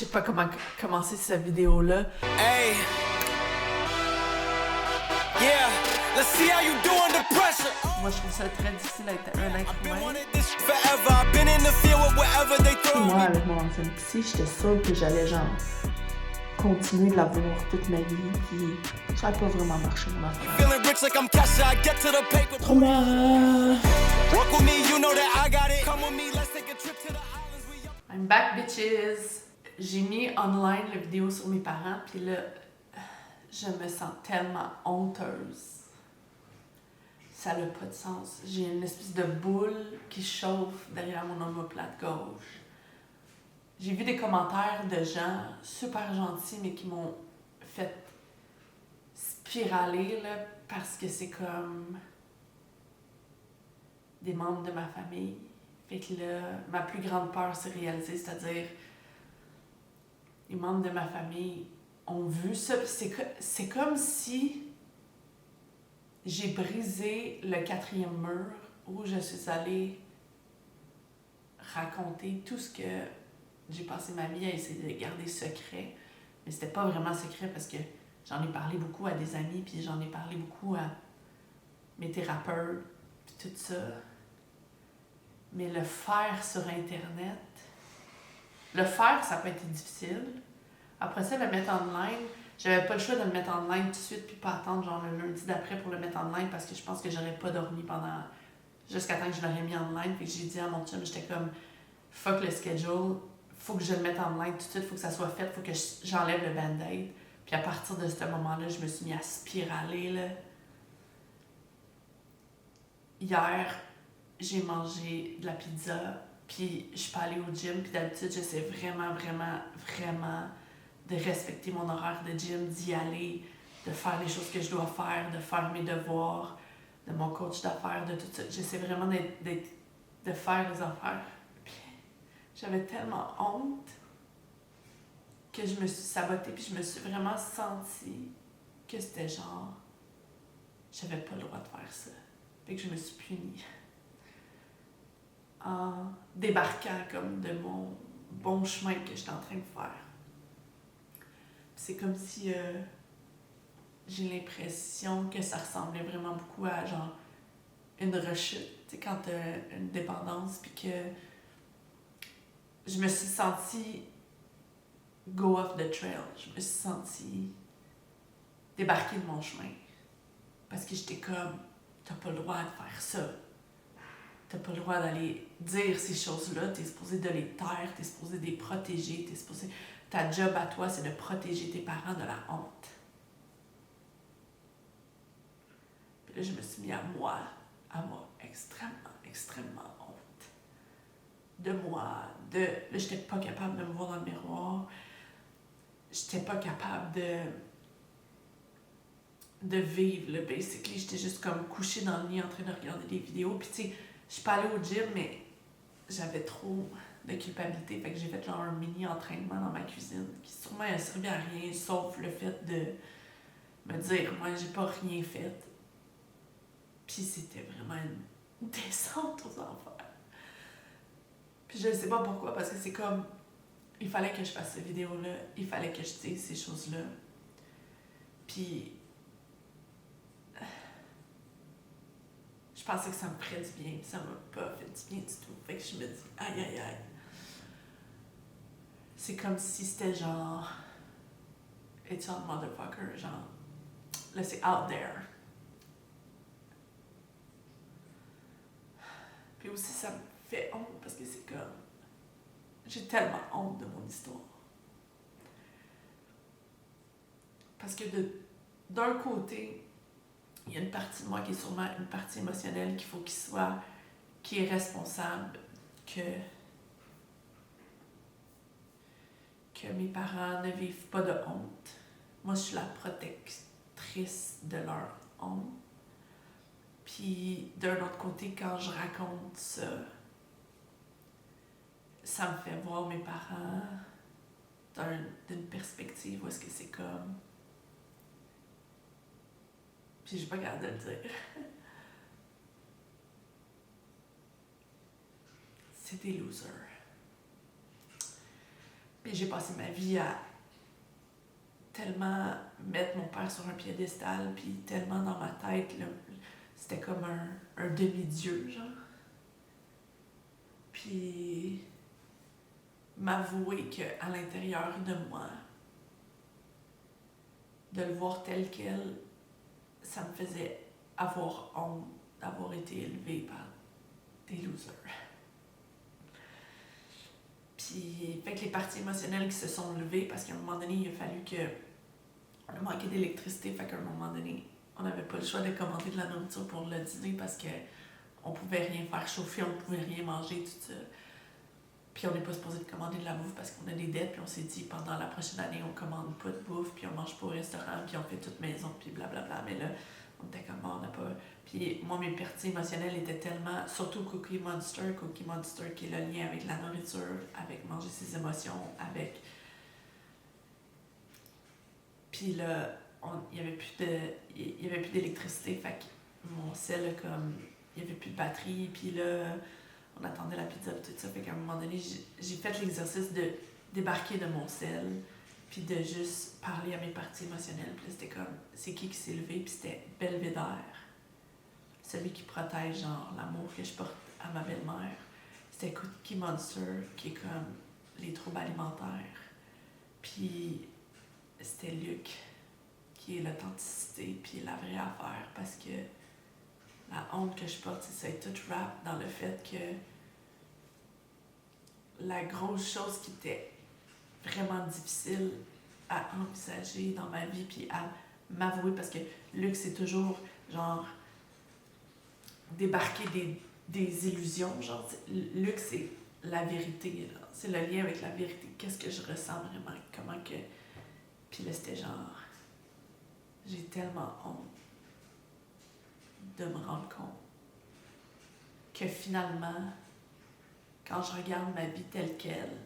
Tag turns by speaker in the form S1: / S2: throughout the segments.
S1: sais pas comment commencer cette vidéo-là.
S2: Hey. Yeah. Let's see how you do under pressure.
S1: Moi, je trouve ça très difficile d'être un être humain.
S2: Forever. I've been in the field with whatever they throw.
S1: Moi, avec mon ancienne psy, j'étais sûre que j'allais genre continuer de la voir toute ma vie, puis ça n'a pas vraiment marché mon affaire.
S2: Feeling rich like I'm Kesha. I get to the paper.
S1: Trauma!
S2: Walk with me, you know that I got it. Come with me, let's take a trip to the islands. We
S1: I'm back, bitches! J'ai mis online la vidéo sur mes parents, puis là, je me sens tellement honteuse. Ça n'a pas de sens. J'ai une espèce de boule qui chauffe derrière mon omoplate gauche. J'ai vu des commentaires de gens super gentils, mais qui m'ont fait spiraler, là, parce que c'est comme des membres de ma famille. Fait que là, ma plus grande peur s'est réalisée, c'est-à-dire les membres de ma famille ont vu ça. C'est comme si j'ai brisé le 4e mur où je suis allée raconter tout ce que j'ai passé ma vie à essayer de garder secret. Mais c'était pas vraiment secret parce que j'en ai parlé beaucoup à des amis, puis j'en ai parlé beaucoup à mes thérapeutes, puis tout ça. Mais le faire sur Internet, ça peut être difficile. Après ça, le mettre en ligne, j'avais pas le choix de le mettre en ligne tout de suite puis pas attendre genre le lundi d'après pour le mettre en ligne parce que je pense que j'aurais pas dormi jusqu'à temps que je l'aurais mis en ligne. Fait que j'ai dit à mon chum, j'étais comme fuck le schedule, faut que je le mette en ligne tout de suite, faut que ça soit fait, faut que j'enlève le band-aid. Puis à partir de ce moment-là, je me suis mis à spiraler là. Hier, j'ai mangé de la pizza, puis je suis pas allée au gym, puis d'habitude, j'essaie vraiment de respecter mon horaire de gym, d'y aller, de faire les choses que je dois faire, de faire mes devoirs, de mon coach d'affaires, de tout ça. J'essaie vraiment de faire les affaires. Puis j'avais tellement honte que je me suis sabotée, puis je me suis vraiment sentie que c'était genre, j'avais pas le droit de faire ça. Fait que je me suis punie en débarquant comme de mon bon chemin que j'étais en train de faire. C'est comme si j'ai l'impression que ça ressemblait vraiment beaucoup à genre une rechute. Tu sais, quand t'as une dépendance, puis que je me suis sentie go off the trail. Je me suis sentie débarquer de mon chemin. Parce que j'étais comme, t'as pas le droit de faire ça. T'as pas le droit d'aller dire ces choses-là. T'es supposé de les taire, t'es supposé de les protéger, t'es supposé... Ta job à toi, c'est de protéger tes parents de la honte. Puis là, je me suis mis à moi extrêmement honte. De moi, là, j'étais pas capable de me voir dans le miroir. J'étais pas capable de vivre, là, basically. J'étais juste comme couchée dans le lit en train de regarder des vidéos. Puis tu sais, je suis pas allée au gym, mais j'avais trop de culpabilité. Fait que j'ai fait genre un mini entraînement dans ma cuisine qui sûrement a servi à rien, sauf le fait de me dire, moi, j'ai pas rien fait. Puis c'était vraiment une descente aux enfers. Puis je sais pas pourquoi, parce que c'est comme, il fallait que je fasse cette vidéo-là, il fallait que je dise ces choses-là. Puis je pensais que ça me ferait du bien, puis ça m'a pas fait du bien du tout. Fait que je me dis, aïe. C'est comme si c'était genre, it's on motherfucker, genre, là c'est out there. Puis aussi ça me fait honte parce que c'est comme, j'ai tellement honte de mon histoire. Parce que d'un côté, il y a une partie de moi qui est sûrement une partie émotionnelle qui est responsable que mes parents ne vivent pas de honte. Moi, je suis la protectrice de leur honte. Puis, d'un autre côté, quand je raconte ça, ça me fait voir mes parents d'une perspective où est-ce que c'est comme... Puis, j'ai pas capable de le dire. C'est des losers. Puis j'ai passé ma vie à tellement mettre mon père sur un piédestal, puis tellement dans ma tête, là, c'était comme un demi-dieu, genre. Puis m'avouer qu'à l'intérieur de moi, de le voir tel quel, ça me faisait avoir honte d'avoir été élevée par des losers. Puis, fait que les parties émotionnelles qui se sont levées, parce qu'à un moment donné, il a fallu que... On a manqué d'électricité, fait qu'à un moment donné, on n'avait pas le choix de commander de la nourriture pour le dîner parce que on pouvait rien faire chauffer, on pouvait rien manger, tout ça. Puis on n'est pas supposé de commander de la bouffe parce qu'on a des dettes, puis on s'est dit pendant la prochaine année, on commande pas de bouffe, puis on mange pas au restaurant, puis on fait toute maison, puis blablabla. Mais là, on était comme, on n'a pas... Puis moi, mes parties émotionnelles étaient tellement... Surtout Cookie Monster qui est le lien avec la nourriture, avec manger ses émotions, avec... Puis là, il n'y avait plus d'électricité, fait que mon sel, comme... Il n'y avait plus de batterie, puis là... On attendait la pizza et tout ça. Fait qu'à un moment donné, j'ai fait l'exercice de débarquer de mon sel, puis de juste parler à mes parties émotionnelles. Puis là, c'était comme, c'est qui s'est levé? Puis c'était Belvédère. Celui qui protège, genre, l'amour que je porte à ma belle-mère. C'était Cookie Monster, qui est comme les troubles alimentaires. Puis c'était Luc, qui est l'authenticité, puis la vraie affaire, parce que la honte que je porte, c'est ça, tout rap dans le fait que la grosse chose qui était vraiment difficile à envisager dans ma vie, puis à m'avouer, parce que Luc, c'est toujours, genre, débarquer des illusions, genre, Luc, c'est la vérité, là. C'est le lien avec la vérité, qu'est-ce que je ressens vraiment, comment que... Puis là, c'était genre, j'ai tellement honte de me rendre compte que finalement, quand je regarde ma vie telle qu'elle,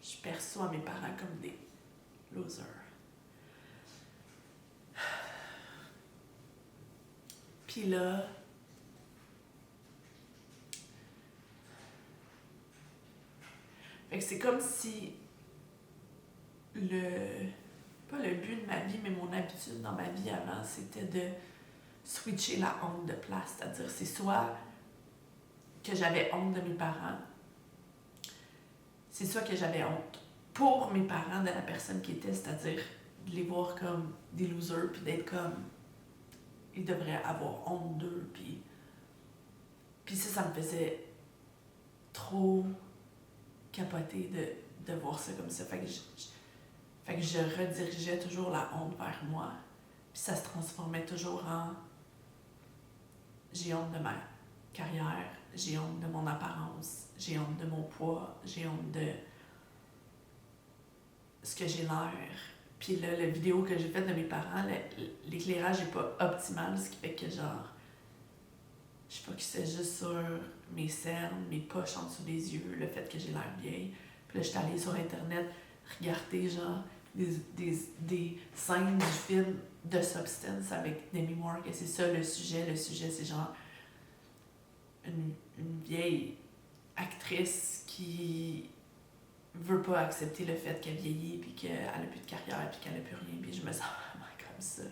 S1: je perçois mes parents comme des losers. Puis là, fait que c'est comme si pas le but de ma vie, mais mon habitude dans ma vie avant, c'était de switcher la honte de place. C'est-à-dire, c'est soit que j'avais honte de mes parents, c'est soit que j'avais honte pour mes parents de la personne qui était, c'est-à-dire de les voir comme des losers, puis d'être comme, ils devraient avoir honte d'eux, puis ça me faisait trop capoter de voir ça comme ça. Fait que je redirigeais toujours la honte vers moi, puis ça se transformait toujours en j'ai honte de ma carrière, j'ai honte de mon apparence, j'ai honte de mon poids, j'ai honte de ce que j'ai l'air. Puis là, la vidéo que j'ai faite de mes parents, l'éclairage n'est pas optimal, ce qui fait que genre, je focusais juste sur mes cernes, mes poches en dessous des yeux, le fait que j'ai l'air vieille. Puis là, j'étais allée sur Internet regarder genre des scènes du film de Substance avec Demi Moore, et c'est ça le sujet. Le sujet, c'est genre une vieille actrice qui veut pas accepter le fait qu'elle vieillit, puis qu'elle a plus de carrière, puis qu'elle a plus rien, puis je me sens vraiment comme ça.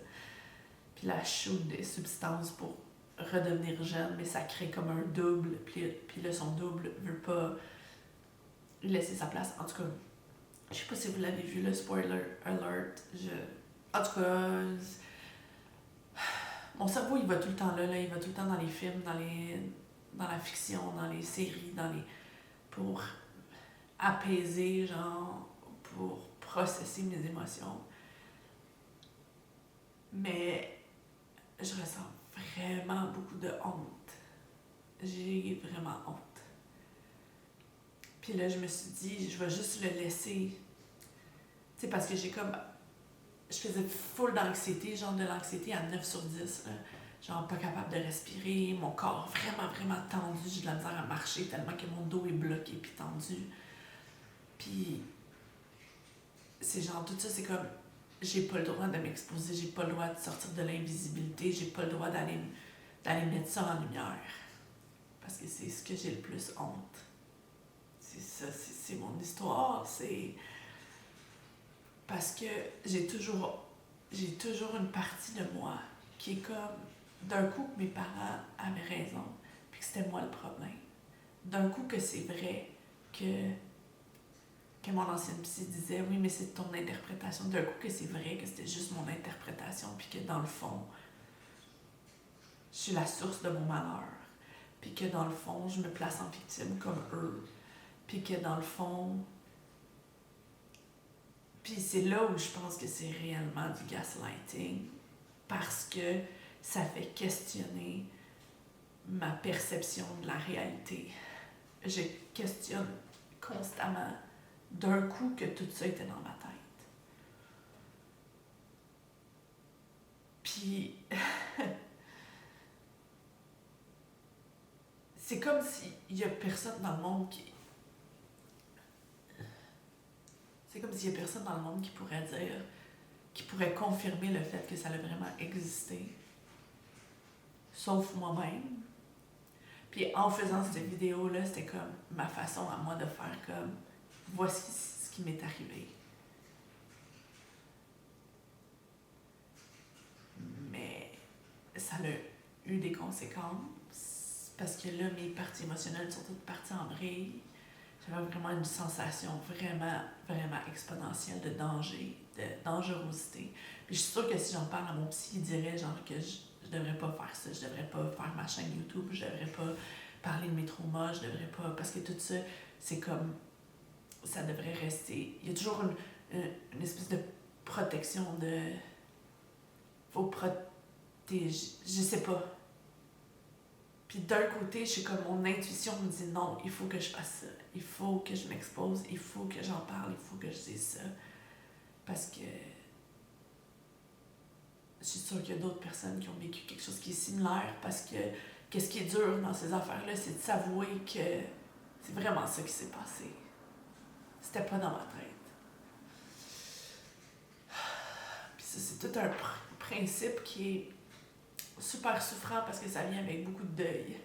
S1: Puis la shoot des substances pour redevenir jeune, mais ça crée comme un double, puis là, son double veut pas laisser sa place. En tout cas, je sais pas si vous l'avez vu, le spoiler alert. En tout cas, mon cerveau, il va tout le temps là, il va tout le temps dans les films, dans la fiction, dans les séries, pour apaiser, genre, pour processer mes émotions. Mais je ressens vraiment beaucoup de honte. J'ai vraiment honte. Puis là, je me suis dit, je vais juste le laisser. Tu sais, parce que je faisais full d'anxiété, genre de l'anxiété à 9 sur 10. Là. Genre pas capable de respirer, mon corps vraiment, vraiment tendu. J'ai de la misère à marcher tellement que mon dos est bloqué puis tendu. Puis c'est genre, tout ça, c'est comme, j'ai pas le droit de m'exposer, j'ai pas le droit de sortir de l'invisibilité, j'ai pas le droit d'aller mettre ça en lumière. Parce que c'est ce que j'ai le plus honte. c'est mon histoire, c'est parce que j'ai toujours une partie de moi qui est comme, d'un coup que mes parents avaient raison, puis que c'était moi le problème. D'un coup que c'est vrai que mon ancienne psy disait, oui, mais c'est ton interprétation. D'un coup que c'est vrai que c'était juste mon interprétation, puis que dans le fond, je suis la source de mon malheur. Puis que dans le fond, je me place en victime comme eux. Puis que dans le fond... Puis c'est là où je pense que c'est réellement du gaslighting. Parce que ça fait questionner ma perception de la réalité. Je questionne constamment d'un coup que tout ça était dans ma tête. Puis... c'est comme s'il y a personne dans le monde qui... C'est comme s'il y a personne dans le monde qui pourrait dire... qui pourrait confirmer le fait que ça a vraiment existé. Sauf moi-même. Puis en faisant cette vidéo-là, c'était comme ma façon à moi de faire comme... Voici ce qui m'est arrivé. Mais ça a eu des conséquences. Parce que là, mes parties émotionnelles sont toutes parties en vrille. J'avais vraiment une sensation vraiment, vraiment exponentielle de danger, de dangerosité. Puis je suis sûre que si j'en parle à mon psy, il dirait genre que je devrais pas faire ça, je devrais pas faire ma chaîne YouTube, je devrais pas parler de mes traumas, je devrais pas... Parce que tout ça, c'est comme... Ça devrait rester... Il y a toujours une espèce de protection de... Faut protéger... Je sais pas. Puis d'un côté, je suis comme mon intuition me dit non, il faut que je fasse ça. Il faut que je m'expose, il faut que j'en parle, il faut que je dise ça. Parce que je suis sûre qu'il y a d'autres personnes qui ont vécu quelque chose qui est similaire. Parce que qu'est-ce qui est dur dans ces affaires-là, c'est de s'avouer que c'est vraiment ça qui s'est passé. C'était pas dans ma tête. Puis ça, c'est tout un principe qui est super souffrant parce que ça vient avec beaucoup de deuil.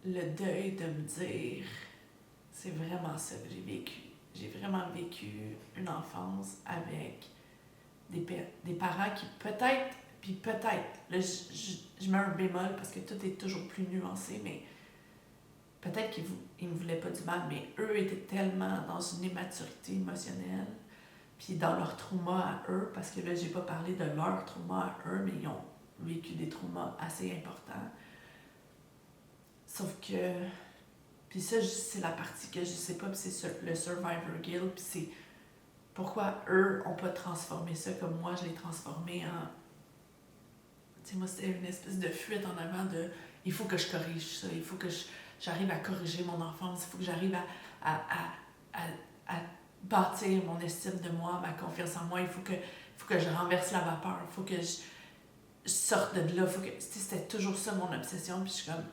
S1: Le deuil de me dire, c'est vraiment ça que j'ai vécu. J'ai vraiment vécu une enfance avec des parents qui peut-être, là je mets un bémol parce que tout est toujours plus nuancé, mais peut-être qu'ils me voulaient pas du mal, mais eux étaient tellement dans une immaturité émotionnelle, puis dans leur trauma à eux, parce que là j'ai pas parlé de leur trauma à eux, mais ils ont vécu des traumas assez importants. Sauf que... Puis ça, c'est la partie que je sais pas, puis c'est le survivor guilt, puis c'est pourquoi eux ont pas transformé ça comme moi, je l'ai transformé en... Tu sais, moi, c'était une espèce de fuite en avant de... Il faut que je corrige ça, il faut que j'arrive à corriger mon enfance, il faut que j'arrive à bâtir mon estime de moi, ma confiance en moi, il faut que je renverse la vapeur, il faut que je sorte de là, faut que... Tu sais, c'était toujours ça mon obsession, puis je suis comme...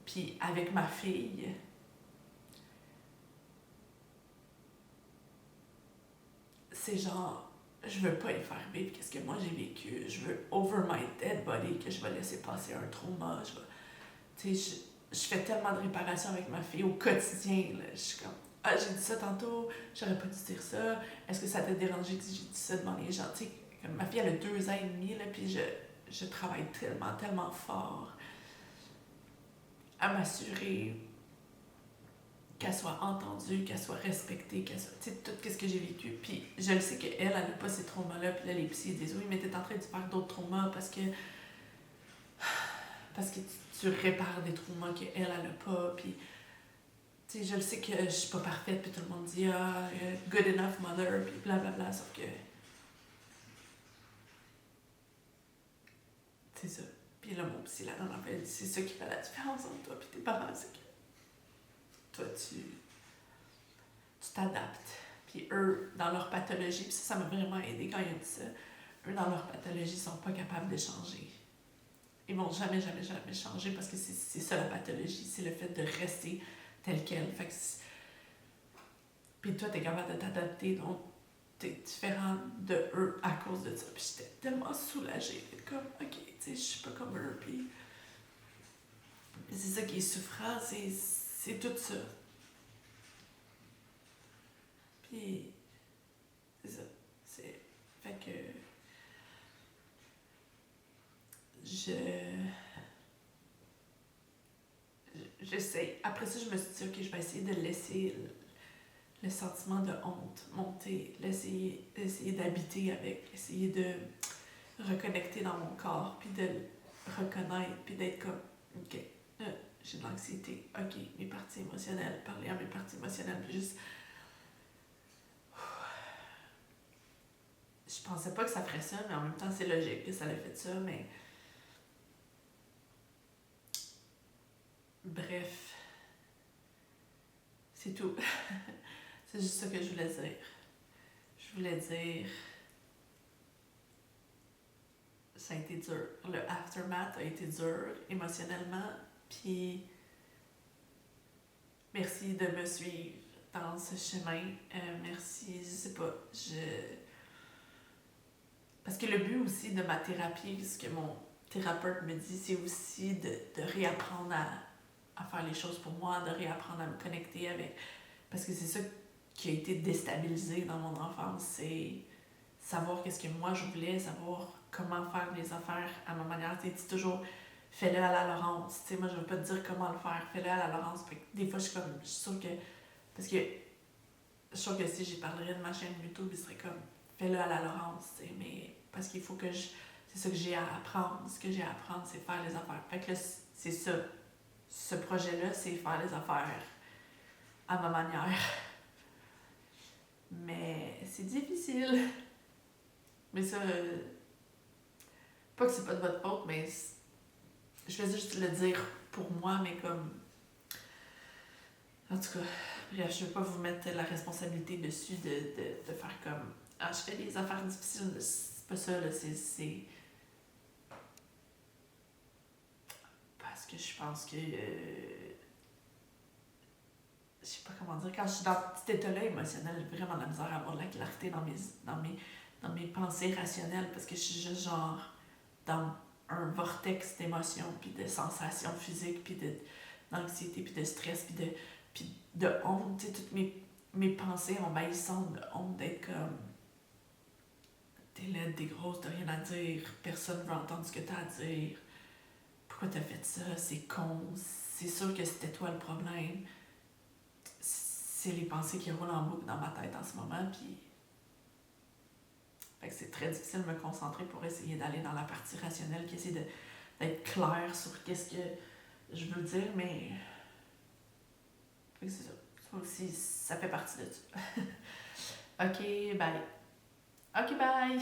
S1: Puis avec ma fille, c'est genre, je veux pas y faire vivre qu'est-ce que moi j'ai vécu. Je veux over my dead body que je vais laisser passer un trauma. Tu sais, je fais tellement de réparation avec ma fille au quotidien. Là. Je suis comme, ah, j'ai dit ça tantôt, j'aurais pas dû dire ça. Est-ce que ça t'a dérangé que j'ai dit ça devant les gens? Tu sais, ma fille, elle a 2 ans et demi, là, puis je travaille tellement, tellement fort à m'assurer qu'elle soit entendue, qu'elle soit respectée, qu'elle soit... Tu sais, tout ce que j'ai vécu. Puis je le sais qu'elle, elle n'a pas ces traumas-là. Puis là, les psys disent, oui, mais t'es en train de faire d'autres traumas parce que tu répares des traumas qu'elle, elle n'a pas. Puis, tu sais, je le sais que je suis pas parfaite. Puis tout le monde dit, ah, good enough mother, puis blablabla. Sauf que... C'est ça. Puis là, mon psy, là, en fait, c'est ça qui fait la différence entre toi et tes parents, c'est que toi, tu t'adaptes. Puis eux, dans leur pathologie, puis ça m'a vraiment aidé quand il a dit ça, eux, dans leur pathologie, sont pas capables de changer. Ils vont jamais, jamais, jamais changer parce que c'est ça la pathologie, c'est le fait de rester tel quel. Fait que puis toi, t'es capable de t'adapter, donc t'es différent de eux à cause de ça. Puis j'étais tellement soulagée, comme, ok, tu sais, je suis pas comme eux, puis c'est ça qui est souffrant, c'est tout ça. Puis, c'est ça. Fait que... J'essaie. Après ça, je me suis dit, ok, je vais essayer de laisser le sentiment de honte monter, essayer d'habiter avec, essayer de reconnecter dans mon corps, puis de le reconnaître, puis d'être comme, ok, j'ai de l'anxiété, ok, mes parties émotionnelles, parler à mes parties émotionnelles, puis juste... Je pensais pas que ça ferait ça, mais en même temps, c'est logique que ça ait fait ça, mais... Bref, c'est tout. C'est juste ça que je voulais dire. Je voulais dire... Ça a été dur. Le aftermath a été dur émotionnellement, puis merci de me suivre dans ce chemin. Merci, je sais pas, Parce que le but aussi de ma thérapie, ce que mon thérapeute me dit, c'est aussi de réapprendre à faire les choses pour moi, de réapprendre à me connecter avec... Parce que c'est ça qui a été déstabilisé dans mon enfance, c'est savoir qu'est-ce que moi je voulais, savoir comment faire les affaires à ma manière. Tu dis toujours, fais-le à la Laurence. Tu sais, moi, je veux pas te dire comment le faire, fais-le à la Laurence. Fait que des fois, je suis sûre que... Parce que je suis sûre que si j'y parlerais de ma chaîne YouTube, il serait comme, fais-le à la Laurence, tu sais, mais parce qu'il faut que c'est ça que j'ai à apprendre. Ce que j'ai à apprendre, c'est faire les affaires. Fait que là, c'est ça. Ce projet-là, c'est faire les affaires à ma manière. Mais c'est difficile. Mais ça, pas que c'est pas de votre faute, mais je vais juste le dire pour moi, mais comme... En tout cas, bref, je veux pas vous mettre la responsabilité dessus de faire comme... Ah, je fais des affaires difficiles. C'est pas ça, là, c'est... Parce que je pense que... je sais pas comment dire, quand je suis dans cet état-là émotionnel, j'ai vraiment de la misère à avoir de la clarté dans mes pensées rationnelles, parce que je suis juste genre dans un vortex d'émotions, puis de sensations physiques, puis d'anxiété, puis de stress, puis de honte. Tu sais, toutes mes pensées envahissantes de honte d'être comme... T'es laide, t'es grosse, t'as rien à dire, personne veut entendre ce que t'as à dire. Pourquoi t'as fait ça? C'est con. C'est sûr que c'était toi le problème. C'est les pensées qui roulent en boucle dans ma tête en ce moment, puis... Fait que c'est très difficile de me concentrer pour essayer d'aller dans la partie rationnelle, qui essaie d'être claire sur qu'est-ce que je veux dire, mais... Fait que c'est ça. Ça aussi, ça fait partie de ça. Ok, bye. Ok, bye!